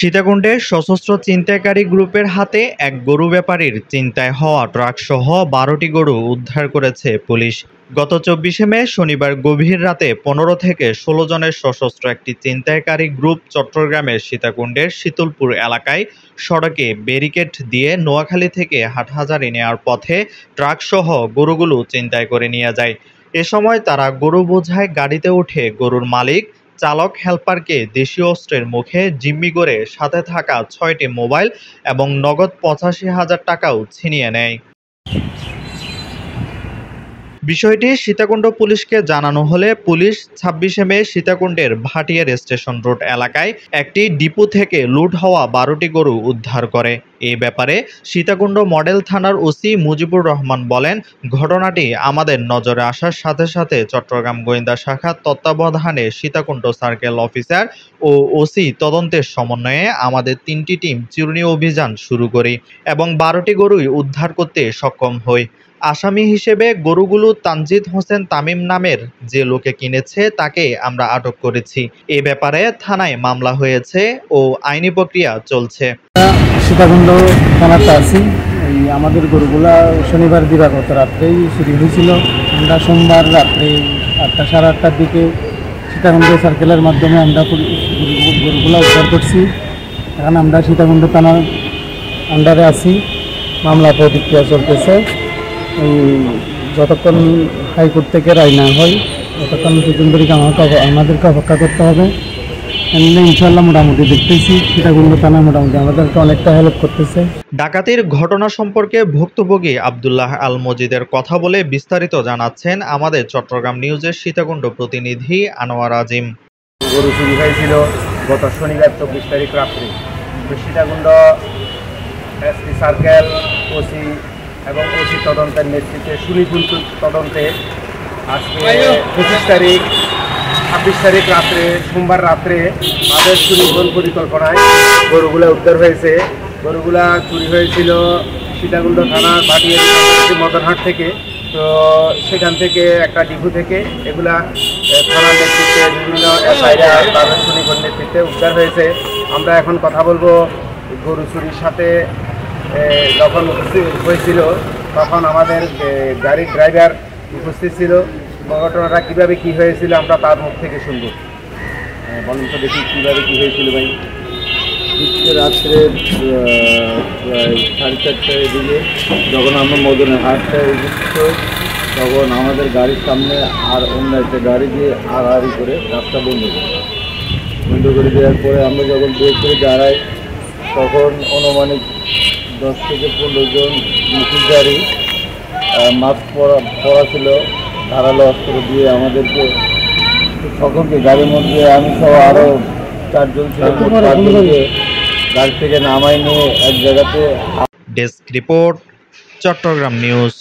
সীতাকুণ্ডে সশস্ত্র ছিনতাইকারী গ্রুপের হাতে এক গরু ব্যাপারীর ছিনতাই হওয়া ট্রাকসহ ১২টি গরু উদ্ধার করেছে পুলিশ। গত ২৪শে মে শনিবার গভীর রাতে ১৫ থেকে ১৬ জনের সশস্ত্র একটি ছিনতাইকারী গ্রুপ চট্টগ্রামের সীতাকুণ্ডের শীতলপুর এলাকায় সড়কে ব্যারিকেড দিয়ে নোয়াখালী থেকে হাটহাজারী নেওয়ার পথে ট্রাকসহ গরুগুলো ছিনতাই করে নিয়ে যায়। এ সময় তারা গরু বোঝাই গাড়িতে উঠে গরুর মালিক, চালক, হেলপারকে দেশীয় অস্ত্রের মুখে জিম্মি করে সাথে থাকা ৬টি মোবাইল এবং নগদ ৮৫,০০০ টাকাও ছিনিয়ে নেয়। বিষয়টি সীতাকুণ্ড পুলিশকে জানানো হলে পুলিশ ২৬শে মে সীতাকুণ্ডের ভাটিয়ার স্টেশন রোড এলাকায় একটি ডিপো থেকে লুট হওয়া ১২টি গরু উদ্ধার করে। এ ব্যাপারে সীতাকুণ্ড মডেল থানার ওসি মুজিবুর রহমান বলেন, ঘটনাটি আমাদের নজরে আসার সাথে সাথে চট্টগ্রাম গোয়েন্দা শাখার তত্ত্বাবধানে সীতাকুণ্ড সার্কেল অফিসার ও ওসি তদন্তের সমন্বয়ে আমাদের ৩টি টিম চিরুনি অভিযান শুরু করি এবং ১২টি গরুই উদ্ধার করতে সক্ষম হই। আসামি হিসেবে গরুগুলো তানজিদ হোসেন তামিম নামের যে লোকে কিনেছে তাকে আমরা আটক করেছি। এ ব্যাপারে থানায় মামলা হয়েছে ও আইনি প্রক্রিয়া চলছে। সীতাকুণ্ড থানাতে আছি। আমাদের গরুগুলা শনিবার দিবাগত রাত্রেই চুরি হয়েছিল। আমরা সোমবার রাত্রে ৮টা সাড়ে ৮টার দিকে সীতাকুণ্ড সার্কেলের মাধ্যমে আমরা গরুগুলা উদ্ধার করছি। এখন আমরা সীতাকুণ্ড থানার আন্ডারে আছি, মামলা প্রতিক্রিয়া চলতেছে। যতক্ষণ হাইকোর্ট থেকে রায় না হয় ততক্ষণ পর্যন্ত আমাদেরকে অপেক্ষা করতে হবে। ইনশাল্লাহ মোটামুটি দেখতেছি সীতাকুণ্ড থানা মোটামুটি আমাদেরকে অনেকটা হেল্প করতেছে। ডাকাতির ঘটনা সম্পর্কে ভুক্তভোগী আব্দুল্লাহ আল মজিদের কথা বলে বিস্তারিত জানাচ্ছেন আমাদের চট্টগ্রাম নিউজের সীতাকুণ্ড প্রতিনিধি আনোয়ার আজিম। গরু চুরি হয়েছিল গত শনিবার ২৪ তারিখ রাত্রে। সীতাকুণ্ড এসপি সার্কেল, ওসি এবং ওসি তদন্তের নেতৃত্বে সুনিপুণ তদন্তে আজকে ২৫ তারিখ ২৬ তারিখ রাত্রে সোমবার রাত্রে তাদের সুনিপুণ পরিকল্পনায় গরুগুলো উদ্ধার হয়েছে। গরুগুলা চুরি হয়েছিল সীতাকুণ্ড থানার ভাটিয়া মদনহাট থেকে। তো সেখান থেকে একটা ডিপো থেকে এগুলা থানার নেতৃত্বে বিভিন্ন এসআইরা তাদের সুনিপুণ নেতৃত্বে উদ্ধার হয়েছে। আমরা এখন কথা বলবো গরু চুরির সাথে যখন হয়েছিল তখন আমাদের গাড়ির ড্রাইভার উপস্থিত ছিল। ঘটনাটা কীভাবে কী হয়েছিল আমরা তার মুখ থেকে শুনব। বলুন তো দেখি কীভাবে কী হয়েছিল ভাই। রাত্রে প্রায় 4:30টার দিকে যখন আমরা মদনের হাটটায় উপস্থিত হই তখন আমাদের গাড়ির সামনে আর অন্য একটা গাড়ি দিয়ে আড়াআড়ি করে রাস্তা বন্ধ করে দেওয়ার পরে আমরা যখন বের করে দাঁড়াই তখন অনুমানিক 10 থেকে 15 জন মুখোশধারী মাস্ক পরা ছিল, ধারালো অস্ত্র দিয়ে আমাদেরকে সকলকে গাড়ির মধ্যে আমি সহ আরও 4 জন ছিল, 4 জনকে গাড়ি থেকে নামাই নিয়ে এক জায়গাতে। Desk report, Chattogram news.